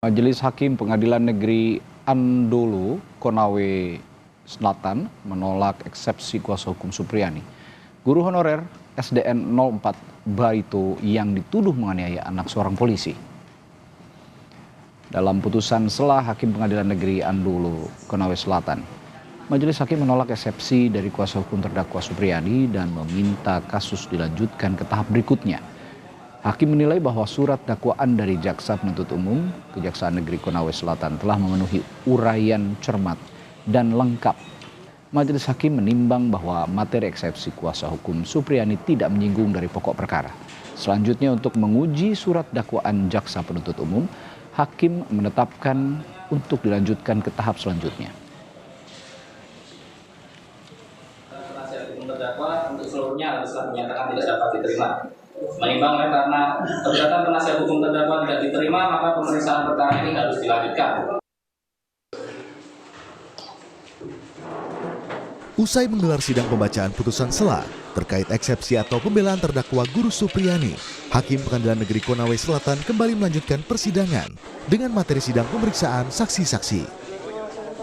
Majelis Hakim Pengadilan Negeri Andolo, Konawe Selatan menolak eksepsi kuasa hukum Supriyani. Guru honorer SDN 04 Barito yang dituduh menganiaya anak seorang polisi. Dalam putusan sela Hakim Pengadilan Negeri Andolo, Konawe Selatan, Majelis Hakim menolak eksepsi dari kuasa hukum terdakwa Supriyani dan meminta kasus dilanjutkan ke tahap berikutnya. Hakim menilai bahwa surat dakwaan dari Jaksa Penuntut Umum Kejaksaan Negeri Konawe Selatan telah memenuhi uraian cermat dan lengkap. Majelis Hakim menimbang bahwa materi eksepsi kuasa hukum Supriyani tidak menyinggung dari pokok perkara. Selanjutnya, untuk menguji surat dakwaan Jaksa Penuntut Umum, Hakim menetapkan untuk dilanjutkan ke tahap selanjutnya. Penasihat hukum terdakwa untuk seluruhnya setelah menyatakan tidak dapat diterima. Menimbang karena keberatan penasihat hukum terdakwa tidak diterima, maka pemeriksaan perkara ini harus dilanjutkan. Usai menggelar sidang pembacaan putusan sela terkait eksepsi atau pembelaan terdakwa Guru Supriyani, Hakim Pengadilan Negeri Konawe Selatan kembali melanjutkan persidangan dengan materi sidang pemeriksaan saksi-saksi.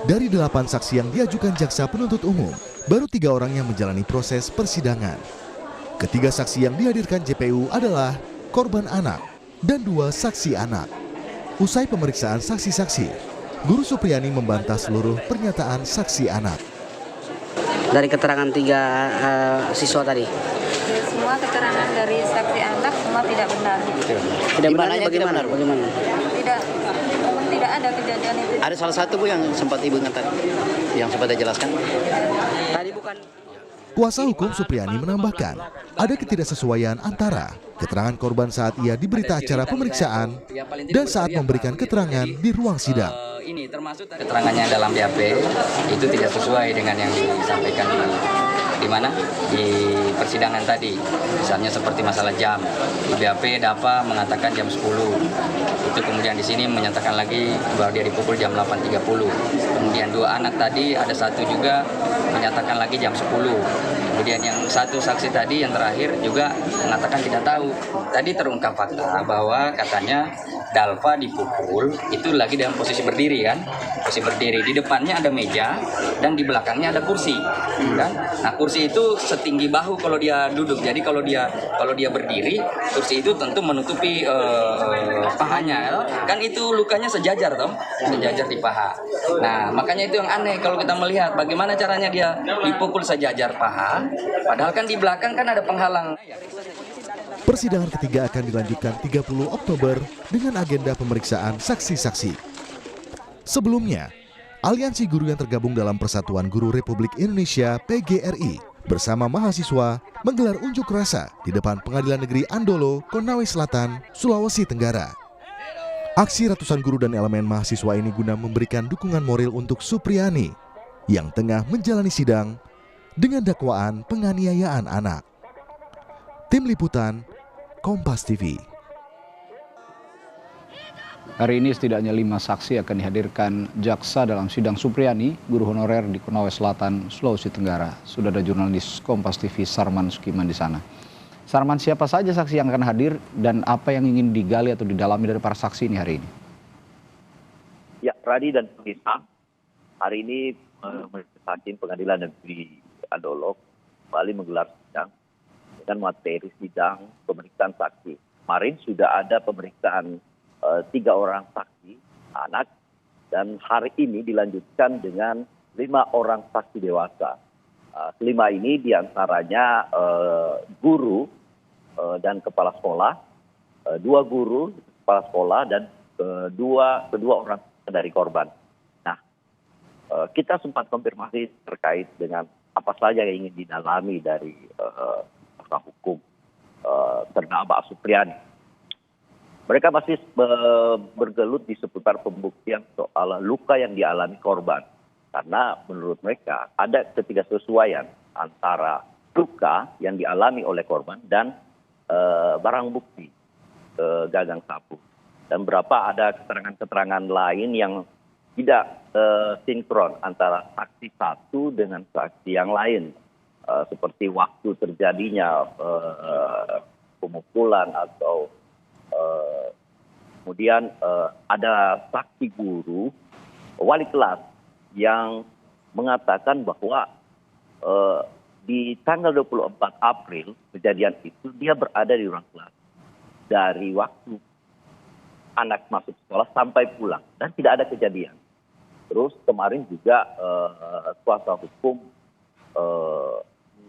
Dari 8 saksi yang diajukan Jaksa Penuntut Umum, baru 3 orang yang menjalani proses persidangan. Ketiga saksi yang dihadirkan JPU adalah korban anak dan 2 saksi anak. Usai pemeriksaan saksi-saksi, Guru Supriyani membantah seluruh pernyataan saksi anak. Dari keterangan 3 siswa tadi? Semua keterangan dari saksi anak semua tidak benar. Tidak benarnya bagaimana? Tidak ada kejadian itu. Ada salah satu Bu yang sempat Ibu ingatkan, yang sempat dijelaskan. Tadi bukan. Kuasa hukum Supriyani menambahkan, ada ketidaksesuaian antara keterangan korban saat ia diberita acara pemeriksaan dan saat memberikan keterangan di ruang sidang. Ini termasuk keterangannya dalam BAP itu tidak sesuai dengan yang disampaikan di mana di persidangan tadi. Misalnya seperti masalah jam, di BAP DAPA mengatakan jam 10. Itu kemudian di sini menyatakan lagi bahwa dia dipukul jam 8.30. Kemudian 2 anak tadi, ada satu juga menyatakan lagi jam 10. Kemudian yang satu saksi tadi yang terakhir juga mengatakan tidak tahu. Tadi terungkap fakta bahwa katanya Dalva dipukul itu lagi dalam posisi berdiri kan, posisi berdiri. Di depannya ada meja dan di belakangnya ada kursi, kan? Nah kursi itu setinggi bahu kalau dia duduk. Jadi kalau dia berdiri, kursi itu tentu menutupi pahanya, kan itu lukanya sejajar toh, sejajar di paha. Nah makanya itu yang aneh kalau kita melihat bagaimana caranya dia dipukul sejajar paha, padahal kan di belakang kan ada penghalang. Persidangan ketiga akan dilanjutkan 30 Oktober dengan agenda pemeriksaan saksi-saksi. Sebelumnya, Aliansi Guru yang tergabung dalam Persatuan Guru Republik Indonesia (PGRI) bersama mahasiswa menggelar unjuk rasa di depan Pengadilan Negeri Andolo, Konawe Selatan, Sulawesi Tenggara. Aksi ratusan guru dan elemen mahasiswa ini guna memberikan dukungan moral untuk Supriyani yang tengah menjalani sidang dengan dakwaan penganiayaan anak. Tim Liputan, Kompas TV. Hari ini setidaknya 5 saksi akan dihadirkan jaksa dalam sidang Supriyani, guru honorer di Konawe Selatan, Sulawesi Tenggara. Sudah ada jurnalis Kompas TV Sarman Sukiman di sana. Sarman, siapa saja saksi yang akan hadir dan apa yang ingin digali atau didalami dari para saksi ini hari ini? Ya, Radi dan pemirsa, hari ini Majelis Hakim Pengadilan Negeri Andolo kembali menggelar sidang dengan materi sidang pemeriksaan saksi. Kemarin sudah ada pemeriksaan 3 orang saksi anak dan hari ini dilanjutkan dengan 5 orang saksi dewasa. 5 ini diantaranya guru dan kepala sekolah, 2 guru, kepala sekolah dan kedua orang dari korban. Nah, kita sempat konfirmasi terkait dengan apa saja yang ingin didalami dari hukum terdakwa Supriyani. Mereka masih bergelut di seputar pembuktian soal luka yang dialami korban. Karena menurut mereka ada ketidaksesuaian antara luka yang dialami oleh korban dan barang bukti gagang sapu. Dan berapa ada keterangan-keterangan lain yang tidak sinkron antara saksi satu dengan saksi yang lain. Seperti waktu terjadinya pemukulan atau Kemudian ada saksi guru wali kelas yang mengatakan bahwa di tanggal 24 April kejadian itu dia berada di ruang kelas dari waktu anak masuk sekolah sampai pulang dan tidak ada kejadian. Terus kemarin juga kuasa hukum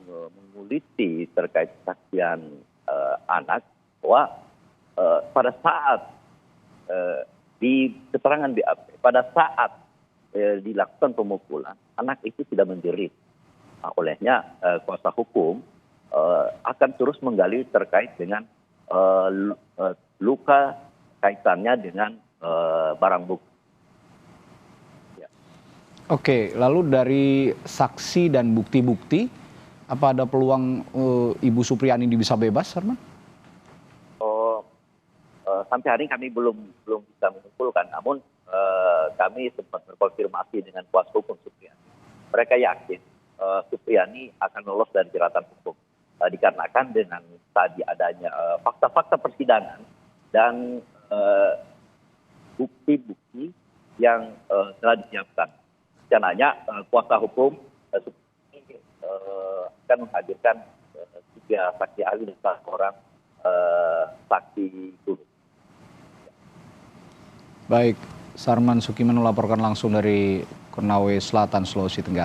menguliti terkait kesaksian anak bahwa pada saat di keterangan BAP, pada saat dilakukan pemukulan, anak itu tidak menjerit. Nah, olehnya kuasa hukum akan terus menggali terkait dengan luka kaitannya dengan barang bukti. Oke, lalu dari saksi dan bukti-bukti, apa ada peluang Ibu Supriani bisa bebas, Sarman? Sampai hari ini kami belum bisa menyimpulkan, namun kami sempat berkonfirmasi dengan kuasa hukum Supriani. Mereka yakin Supriani akan lolos dari jeratan hukum dikarenakan dengan tadi adanya fakta-fakta persidangan dan bukti-bukti yang telah disiapkan. Rencananya kuasa hukum akan menghadirkan 3 saksi ahli dan 1 orang saksi guru. Baik, Sarman Sukiman melaporkan langsung dari Konawe Selatan, Sulawesi Tenggara.